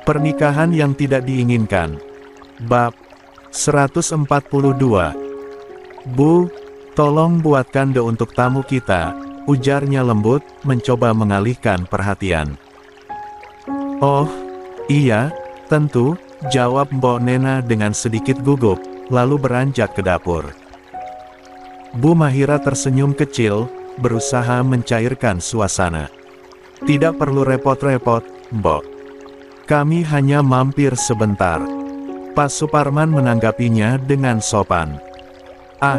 Pernikahan yang tidak diinginkan. Bab 142. Bu, tolong buatkan kado untuk tamu kita, ujarnya lembut, mencoba mengalihkan perhatian. Oh, iya, tentu, jawab Mbok Nena dengan sedikit gugup, lalu beranjak ke dapur. Bu Mahira tersenyum kecil, berusaha mencairkan suasana. Tidak perlu repot-repot, Mbok. Kami hanya mampir sebentar. Pak Suparman menanggapinya dengan sopan. Ah,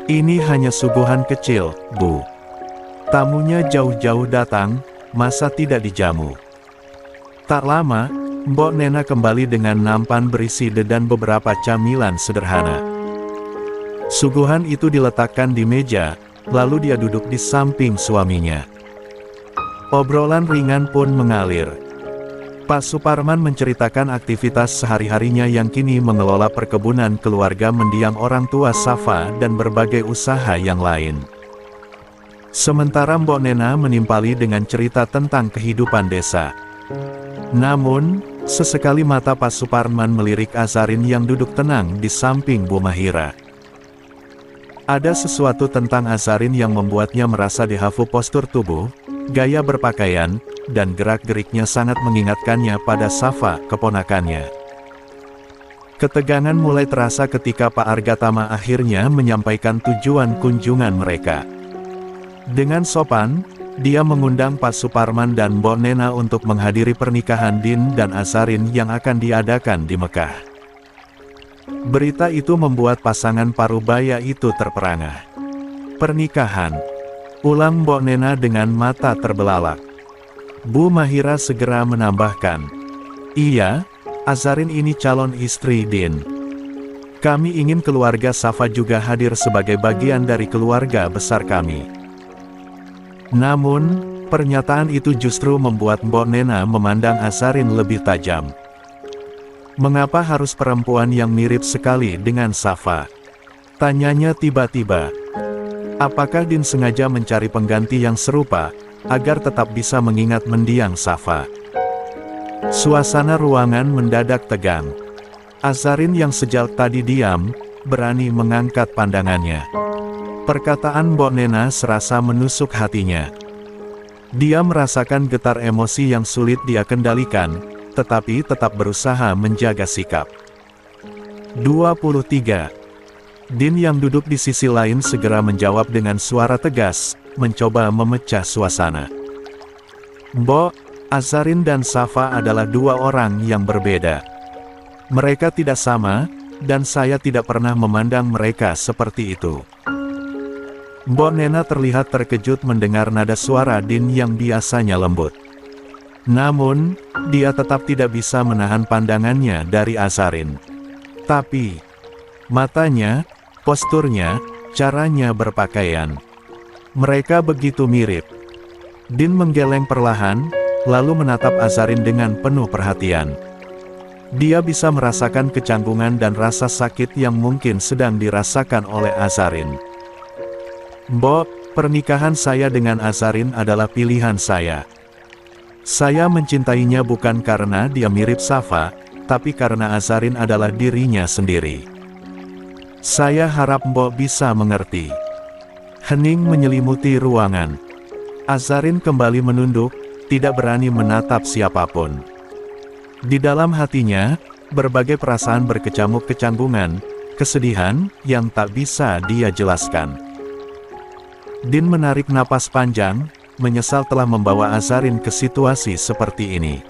ini hanya suguhan kecil, Bu. Tamunya jauh-jauh datang, masa tidak dijamu? Tak lama, Mbok Nena kembali dengan nampan berisi dan beberapa camilan sederhana. Suguhan itu diletakkan di meja, lalu dia duduk di samping suaminya. Obrolan ringan pun mengalir. Pak Suparman menceritakan aktivitas sehari-harinya yang kini mengelola perkebunan keluarga mendiang orang tua Safa dan berbagai usaha yang lain. Sementara Mbok Nena menimpali dengan cerita tentang kehidupan desa. Namun, sesekali mata Pak Suparman melirik Azarin yang duduk tenang di samping Bu Mahira. Ada sesuatu tentang Azarin yang membuatnya merasa dihafu postur tubuh, gaya berpakaian, dan gerak-geriknya sangat mengingatkannya pada Safa, keponakannya. Ketegangan mulai terasa ketika Pak Argatama akhirnya menyampaikan tujuan kunjungan mereka. Dengan sopan, dia mengundang Pak Suparman dan Mbok Nena untuk menghadiri pernikahan Din dan Azarin yang akan diadakan di Mekah. Berita itu membuat pasangan parubaya itu terperangah. Pernikahan, ulang Mbok Nena dengan mata terbelalak. Bu Mahira segera menambahkan, iya, Azarin ini calon istri Din. Kami ingin keluarga Safa juga hadir sebagai bagian dari keluarga besar kami. Namun, pernyataan itu justru membuat Mbok Nena memandang Azarin lebih tajam. Mengapa harus perempuan yang mirip sekali dengan Safa? Tanyanya tiba-tiba. Apakah Din sengaja mencari pengganti yang serupa, agar tetap bisa mengingat mendiang Safa? Suasana ruangan mendadak tegang. Azarin yang sejak tadi diam, berani mengangkat pandangannya. Perkataan Mbok Nena serasa menusuk hatinya. Dia merasakan getar emosi yang sulit dia kendalikan, tetapi tetap berusaha menjaga sikap. 23. Din yang duduk di sisi lain segera menjawab dengan suara tegas, mencoba memecah suasana. Mbok, Azarin dan Safa adalah dua orang yang berbeda. Mereka tidak sama, dan saya tidak pernah memandang mereka seperti itu. Mbok Nena terlihat terkejut mendengar nada suara Din yang biasanya lembut. Namun, dia tetap tidak bisa menahan pandangannya dari Azarin. Tapi, matanya, posturnya, caranya berpakaian, mereka begitu mirip. Din menggeleng perlahan, lalu menatap Azarin dengan penuh perhatian. Dia bisa merasakan kecanggungan dan rasa sakit yang mungkin sedang dirasakan oleh Azarin. Mbok, pernikahan saya dengan Azarin adalah pilihan saya. Saya mencintainya bukan karena dia mirip Safa, tapi karena Azarin adalah dirinya sendiri. Saya harap Mbok bisa mengerti. Hening menyelimuti ruangan. Azarin kembali menunduk, tidak berani menatap siapapun. Di dalam hatinya, berbagai perasaan berkecamuk kecanggungan, kesedihan, yang tak bisa dia jelaskan. Din menarik napas panjang, menyesal telah membawa Azarin ke situasi seperti ini.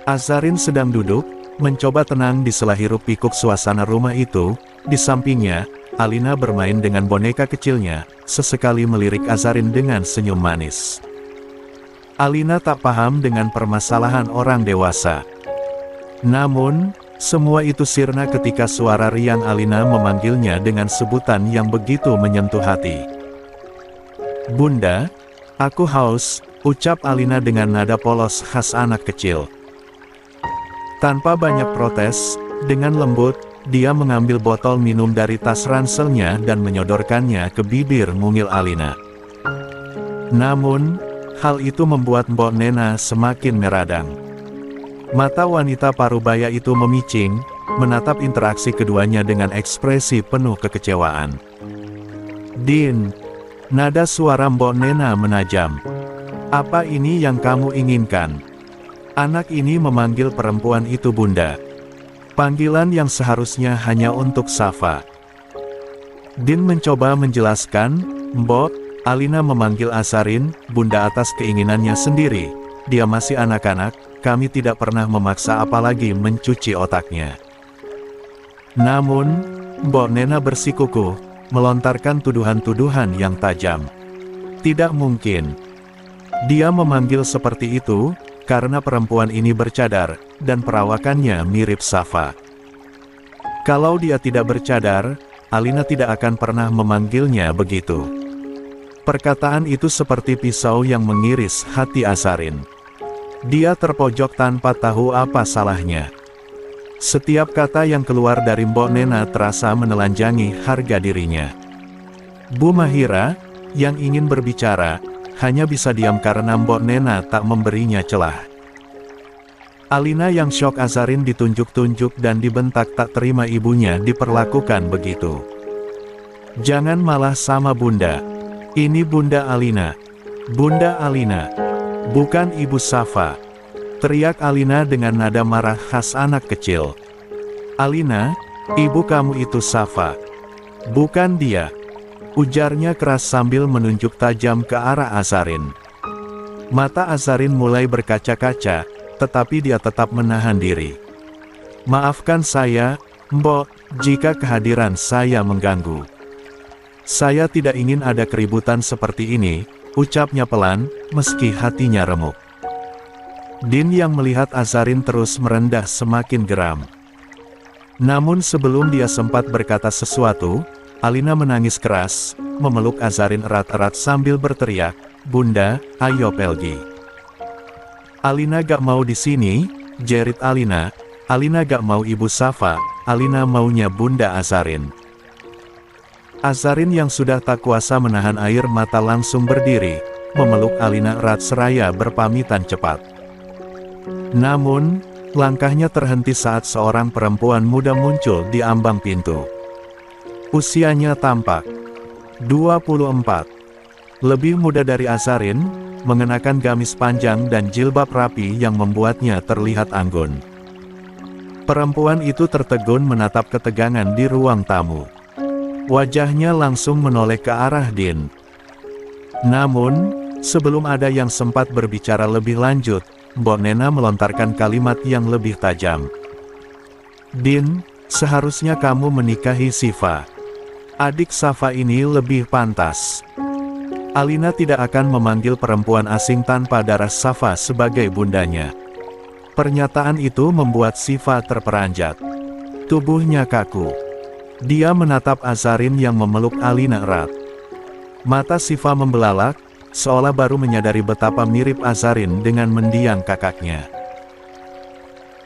Azarin sedang duduk, mencoba tenang di sela hiruk-pikuk suasana rumah itu. Di sampingnya, Alina bermain dengan boneka kecilnya, sesekali melirik Azarin dengan senyum manis. Alina tak paham dengan permasalahan orang dewasa. Namun, semua itu sirna ketika suara riang Alina memanggilnya dengan sebutan yang begitu menyentuh hati. Bunda, aku haus, ucap Alina dengan nada polos khas anak kecil. Tanpa banyak protes, dengan lembut, dia mengambil botol minum dari tas ranselnya dan menyodorkannya ke bibir mungil Alina. Namun, hal itu membuat Mbok Nena semakin meradang. Mata wanita parubaya itu memicing, menatap interaksi keduanya dengan ekspresi penuh kekecewaan. "Din," nada suara Mbok Nena menajam. "Apa ini yang kamu inginkan?" Anak ini memanggil perempuan itu Bunda. Panggilan yang seharusnya hanya untuk Safa. Din mencoba menjelaskan, "Mbok, Alina memanggil Azarin, Bunda atas keinginannya sendiri. Dia masih anak-anak, kami tidak pernah memaksa apalagi mencuci otaknya." Namun, Mbok Nena bersikukuh, melontarkan tuduhan-tuduhan yang tajam. "Tidak mungkin. Dia memanggil seperti itu, karena perempuan ini bercadar, dan perawakannya mirip Safa. Kalau dia tidak bercadar, Alina tidak akan pernah memanggilnya begitu." Perkataan itu seperti pisau yang mengiris hati Azarin. Dia terpojok tanpa tahu apa salahnya. Setiap kata yang keluar dari Mbok Nena terasa menelanjangi harga dirinya. Bu Mahira, yang ingin berbicara, hanya bisa diam karena Mbok Nena tak memberinya celah. Alina yang syok Azarin ditunjuk-tunjuk dan dibentak tak terima ibunya diperlakukan begitu. "Jangan malah sama Bunda. Ini Bunda Alina. Bunda Alina. Bukan Ibu Safa," teriak Alina dengan nada marah khas anak kecil. "Alina, ibu kamu itu Safa. Bukan dia," ujarnya keras sambil menunjuk tajam ke arah Azarin. Mata Azarin mulai berkaca-kaca, tetapi dia tetap menahan diri. "Maafkan saya, Mbok, jika kehadiran saya mengganggu. Saya tidak ingin ada keributan seperti ini," ucapnya pelan, meski hatinya remuk. Din yang melihat Azarin terus merendah semakin geram. Namun sebelum dia sempat berkata sesuatu, Alina menangis keras, memeluk Azarin erat-erat sambil berteriak, "Bunda, ayo pergi." "Alina gak mau di sini," jerit Alina. "Alina gak mau Ibu Safa, Alina maunya Bunda Azarin." Azarin yang sudah tak kuasa menahan air mata langsung berdiri, memeluk Alina erat seraya berpamitan cepat. Namun, langkahnya terhenti saat seorang perempuan muda muncul di ambang pintu. Usianya tampak 24. Lebih muda dari Azarin, mengenakan gamis panjang dan jilbab rapi yang membuatnya terlihat anggun. Perempuan itu tertegun menatap ketegangan di ruang tamu. Wajahnya langsung menoleh ke arah Din. Namun, sebelum ada yang sempat berbicara lebih lanjut, Mbok Nena melontarkan kalimat yang lebih tajam. "Din, seharusnya kamu menikahi Sifa. Adik Safa ini lebih pantas. Alina tidak akan memanggil perempuan asing tanpa darah Safa sebagai bundanya." Pernyataan itu membuat Sifa terperanjat. Tubuhnya kaku. Dia menatap Azarin yang memeluk Alina erat. Mata Sifa membelalak, seolah baru menyadari betapa mirip Azarin dengan mendiang kakaknya.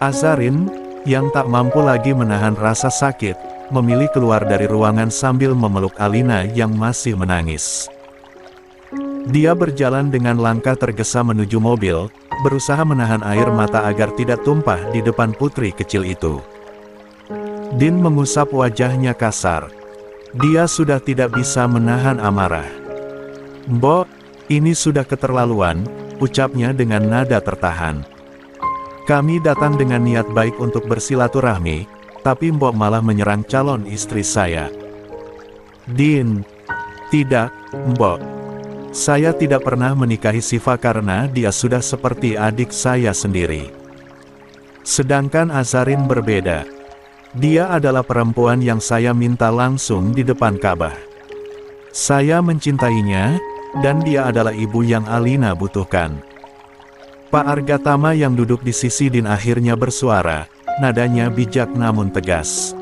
Azarin, yang tak mampu lagi menahan rasa sakit, memilih keluar dari ruangan sambil memeluk Alina yang masih menangis. Dia berjalan dengan langkah tergesa menuju mobil, berusaha menahan air mata agar tidak tumpah di depan putri kecil itu. Din mengusap wajahnya kasar. Dia sudah tidak bisa menahan amarah. "Mbok, ini sudah keterlaluan," ucapnya dengan nada tertahan. "Kami datang dengan niat baik untuk bersilaturahmi, tapi Mbok malah menyerang calon istri saya." "Din, tidak, Mbok. Saya tidak pernah menikahi Sifa karena dia sudah seperti adik saya sendiri. Sedangkan Azarin berbeda. Dia adalah perempuan yang saya minta langsung di depan Ka'bah. Saya mencintainya, dan dia adalah ibu yang Alina butuhkan." Pak Argatama yang duduk di sisi Din akhirnya bersuara, nadanya bijak namun tegas.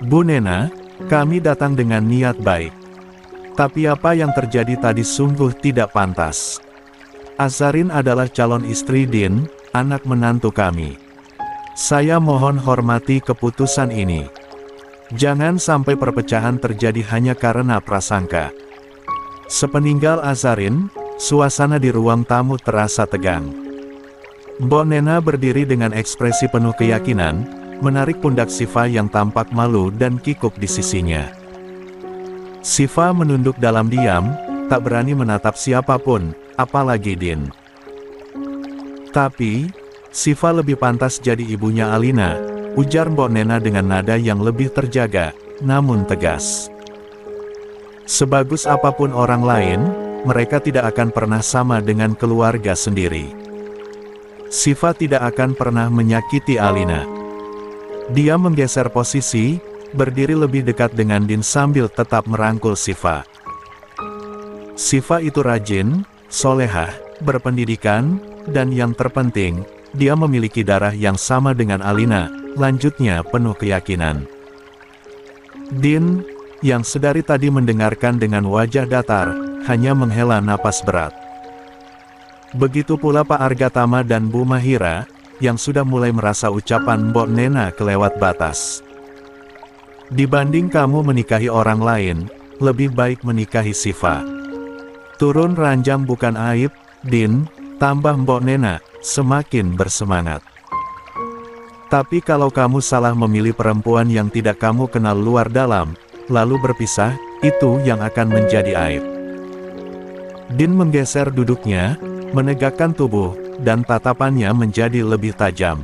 "Bu Nena, kami datang dengan niat baik. Tapi apa yang terjadi tadi sungguh tidak pantas. Azarin adalah calon istri Din, anak menantu kami. Saya mohon hormati keputusan ini. Jangan sampai perpecahan terjadi hanya karena prasangka." Sepeninggal Azarin, suasana di ruang tamu terasa tegang. Mbok Nena berdiri dengan ekspresi penuh keyakinan, menarik pundak Siva yang tampak malu dan kikuk di sisinya. Siva menunduk dalam diam, tak berani menatap siapapun, apalagi Din. Tapi, Siva lebih pantas jadi ibunya Alina, ujar Mbok Nena dengan nada yang lebih terjaga, namun tegas. Sebagus apapun orang lain, mereka tidak akan pernah sama dengan keluarga sendiri. Siva tidak akan pernah menyakiti Alina. Dia menggeser posisi, berdiri lebih dekat dengan Din sambil tetap merangkul Siva. Siva itu rajin, solehah, berpendidikan, dan yang terpenting, dia memiliki darah yang sama dengan Alina, lanjutnya penuh keyakinan. Din, yang sedari tadi mendengarkan dengan wajah datar, hanya menghela napas berat. Begitu pula Pak Argatama dan Bu Mahira, yang sudah mulai merasa ucapan Mbok Nena kelewat batas. Dibanding kamu menikahi orang lain, lebih baik menikahi Siva. Turun ranjang bukan aib, Din, tambah Mbok Nena, semakin bersemangat. Tapi kalau kamu salah memilih perempuan yang tidak kamu kenal luar dalam, lalu berpisah, itu yang akan menjadi aib. Din menggeser duduknya, menegakkan tubuh, dan tatapannya menjadi lebih tajam.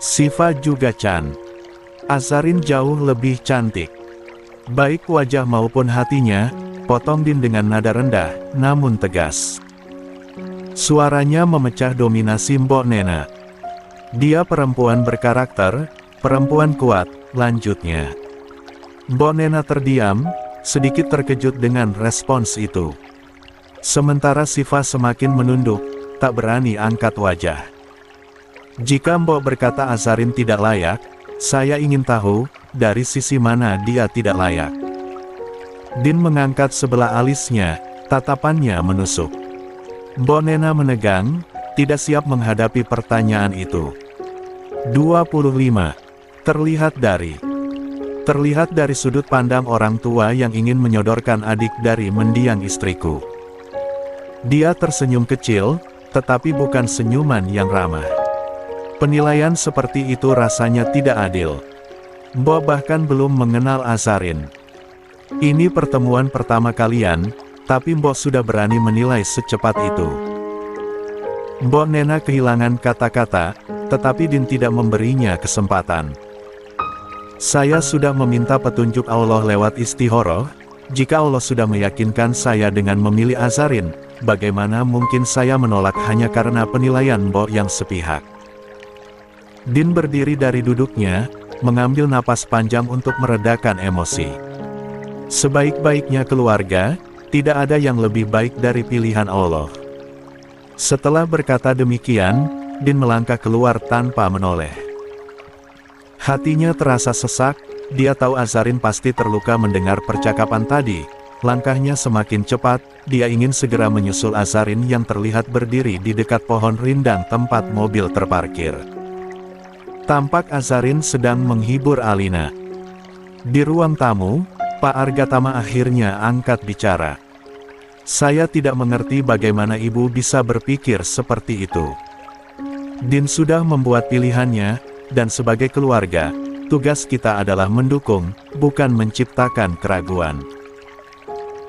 Siva juga Azarin jauh lebih cantik. Baik wajah maupun hatinya, potong Din dengan nada rendah, namun tegas. Suaranya memecah dominasi Mbok Nena. Dia perempuan berkarakter, perempuan kuat, lanjutnya. Mbok Nena terdiam, sedikit terkejut dengan respons itu. Sementara Siva semakin menunduk, tak berani angkat wajah. Jika Mbok berkata Azarin tidak layak, saya ingin tahu, dari sisi mana dia tidak layak. Din mengangkat sebelah alisnya, tatapannya menusuk. Mbok Nena menegang, tidak siap menghadapi pertanyaan itu. 25. Terlihat dari sudut pandang orang tua yang ingin menyodorkan adik dari mendiang istriku. Dia tersenyum kecil, tetapi bukan senyuman yang ramah. Penilaian seperti itu rasanya tidak adil. Mbok bahkan belum mengenal Azarin. Ini pertemuan pertama kalian, tapi Mbok sudah berani menilai secepat itu. Mbok Nena kehilangan kata-kata, tetapi Din tidak memberinya kesempatan. Saya sudah meminta petunjuk Allah lewat istihoroh. Jika Allah sudah meyakinkan saya dengan memilih Azarin, bagaimana mungkin saya menolak hanya karena penilaian Mbok yang sepihak? Din berdiri dari duduknya, mengambil napas panjang untuk meredakan emosi. Sebaik-baiknya keluarga, tidak ada yang lebih baik dari pilihan Allah. Setelah berkata demikian, Din melangkah keluar tanpa menoleh. Hatinya terasa sesak, dia tahu Azarin pasti terluka mendengar percakapan tadi. Langkahnya semakin cepat, dia ingin segera menyusul Azarin yang terlihat berdiri di dekat pohon rindang tempat mobil terparkir. Tampak Azarin sedang menghibur Alina. Di ruang tamu, Pak Argatama akhirnya angkat bicara. Saya tidak mengerti bagaimana ibu bisa berpikir seperti itu. Din sudah membuat pilihannya, dan sebagai keluarga, tugas kita adalah mendukung, bukan menciptakan keraguan.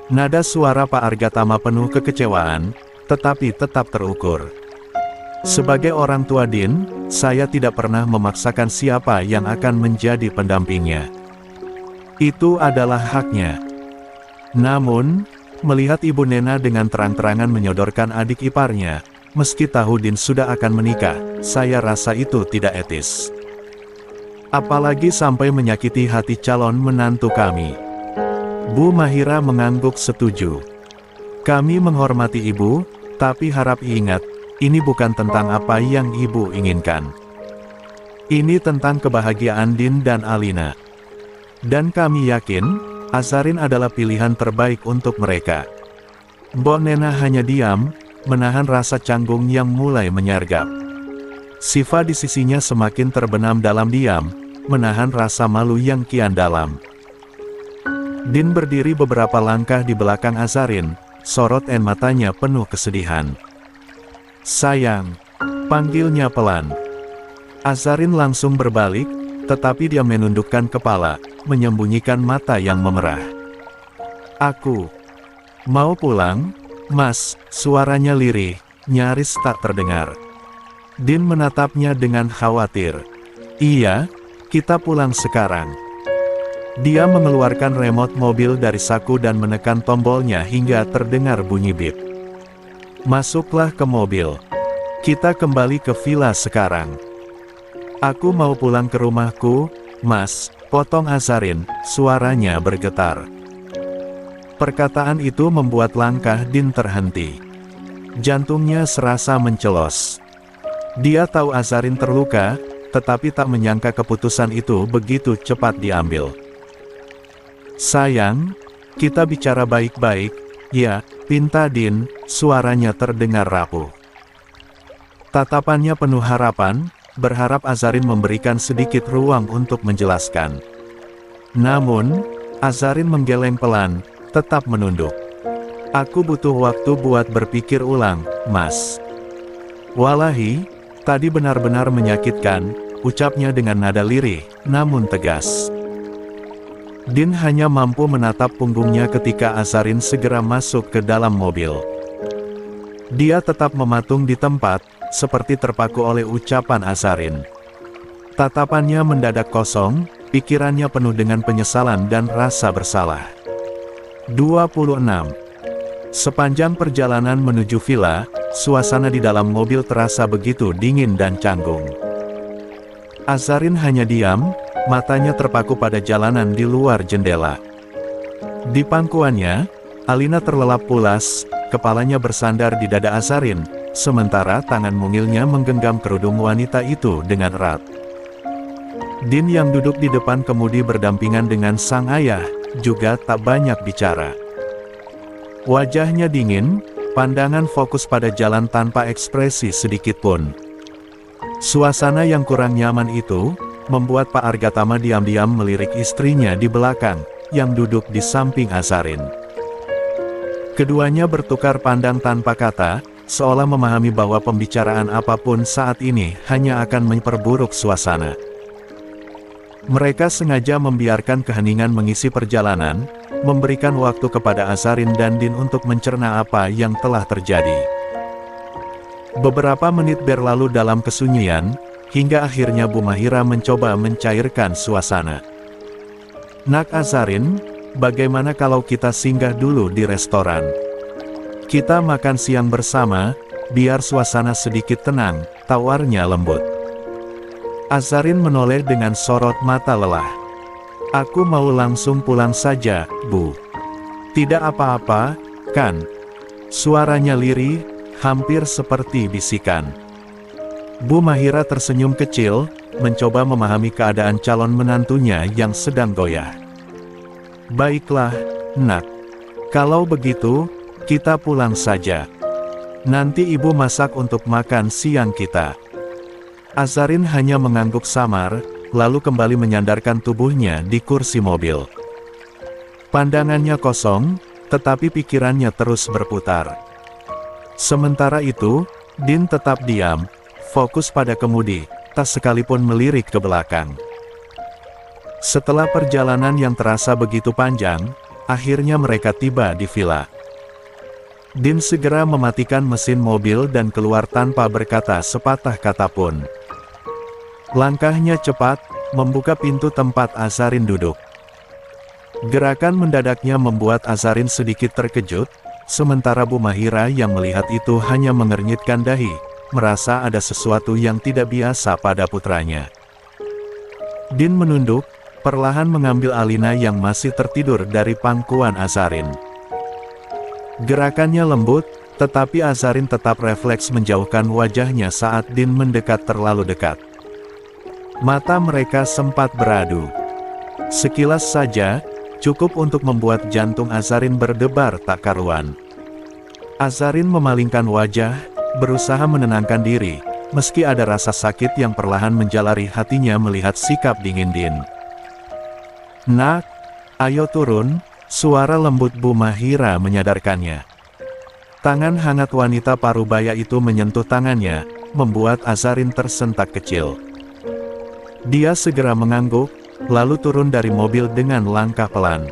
Nada suara Pak Argatama penuh kekecewaan, tetapi tetap terukur. Sebagai orang tua Din, saya tidak pernah memaksakan siapa yang akan menjadi pendampingnya. Itu adalah haknya. Namun, melihat Ibu Nena dengan terang-terangan menyodorkan adik iparnya, meski tahu Din sudah akan menikah, saya rasa itu tidak etis. Apalagi sampai menyakiti hati calon menantu kami. Bu Mahira mengangguk setuju. Kami menghormati ibu, tapi harap ingat, ini bukan tentang apa yang ibu inginkan. Ini tentang kebahagiaan Din dan Alina. Dan kami yakin, Azarin adalah pilihan terbaik untuk mereka. Mbok Nena hanya diam, menahan rasa canggung yang mulai menyergap. Siva di sisinya semakin terbenam dalam diam, menahan rasa malu yang kian dalam. Din berdiri beberapa langkah di belakang Azarin, sorot matanya penuh kesedihan. Sayang, Panggilnya pelan. Azarin langsung berbalik, tetapi dia menundukkan kepala, menyembunyikan mata yang memerah. Aku mau pulang, Mas, suaranya lirih, nyaris tak terdengar. Din menatapnya dengan khawatir. Iya, kita pulang sekarang. Dia mengeluarkan remote mobil dari saku dan menekan tombolnya hingga terdengar bunyi bip. Masuklah ke mobil. Kita kembali ke villa sekarang. Aku mau pulang ke rumahku, Mas, potong Azarin, suaranya bergetar. Perkataan itu membuat langkah Din terhenti. Jantungnya serasa mencelos. Dia tahu Azarin terluka, tetapi tak menyangka keputusan itu begitu cepat diambil. Sayang, kita bicara baik-baik, ya, pinta Din, suaranya terdengar rapuh. Tatapannya penuh harapan, berharap Azarin memberikan sedikit ruang untuk menjelaskan. Namun, Azarin menggeleng pelan, tetap menunduk. Aku butuh waktu buat berpikir ulang, Mas. Wallahi, tadi benar-benar menyakitkan, ucapnya dengan nada lirih, namun tegas. Din hanya mampu menatap punggungnya ketika Azarin segera masuk ke dalam mobil. Dia tetap mematung di tempat, seperti terpaku oleh ucapan Azarin. Tatapannya mendadak kosong, pikirannya penuh dengan penyesalan dan rasa bersalah. 26. Sepanjang perjalanan menuju villa, suasana di dalam mobil terasa begitu dingin dan canggung. Azarin hanya diam, matanya terpaku pada jalanan di luar jendela. Di pangkuannya, Alina terlelap pulas, kepalanya bersandar di dada Azarin, sementara tangan mungilnya menggenggam kerudung wanita itu dengan erat. Din yang duduk di depan kemudi berdampingan dengan sang ayah, juga tak banyak bicara. Wajahnya dingin, pandangan fokus pada jalan tanpa ekspresi sedikitpun. Suasana yang kurang nyaman itu, membuat Pak Argatama diam-diam melirik istrinya di belakang, yang duduk di samping Azarin. Keduanya bertukar pandang tanpa kata, seolah memahami bahwa pembicaraan apapun saat ini hanya akan memperburuk suasana. Mereka sengaja membiarkan keheningan mengisi perjalanan, memberikan waktu kepada Azarin dan Din untuk mencerna apa yang telah terjadi. Beberapa menit berlalu dalam kesunyian, hingga akhirnya Bu Mahira mencoba mencairkan suasana. Nak Azarin, bagaimana kalau kita singgah dulu di restoran? Kita makan siang bersama, biar suasana sedikit tenang, tawarnya lembut. Azarin menoleh dengan sorot mata lelah. Aku mau langsung pulang saja, Bu. Tidak apa-apa, kan? Suaranya lirih, hampir seperti bisikan. Bu Mahira tersenyum kecil, mencoba memahami keadaan calon menantunya yang sedang goyah. Baiklah, Nak. Kalau begitu, kita pulang saja. Nanti Ibu masak untuk makan siang kita. Azarin hanya mengangguk samar, lalu kembali menyandarkan tubuhnya di kursi mobil. Pandangannya kosong, tetapi pikirannya terus berputar. Sementara itu, Din tetap diam, fokus pada kemudi, tak sekalipun melirik ke belakang. Setelah perjalanan yang terasa begitu panjang, akhirnya mereka tiba di villa. Din segera mematikan mesin mobil dan keluar tanpa berkata sepatah kata pun. Langkahnya cepat, membuka pintu tempat Azarin duduk. Gerakan mendadaknya membuat Azarin sedikit terkejut, sementara Bu Mahira yang melihat itu hanya mengernyitkan dahi, merasa ada sesuatu yang tidak biasa pada putranya. Din menunduk, perlahan mengambil Alina yang masih tertidur dari pangkuan Azarin. Gerakannya lembut, tetapi Azarin tetap refleks menjauhkan wajahnya saat Din mendekat terlalu dekat. Mata mereka sempat beradu. Sekilas saja, cukup untuk membuat jantung Azarin berdebar tak karuan. Azarin memalingkan wajah, berusaha menenangkan diri, meski ada rasa sakit yang perlahan menjalari hatinya melihat sikap dingin Din. Nak, ayo turun, suara lembut Bu Mahira menyadarkannya. Tangan hangat wanita parubaya itu menyentuh tangannya, membuat Azarin tersentak kecil. Dia segera mengangguk, lalu turun dari mobil dengan langkah pelan.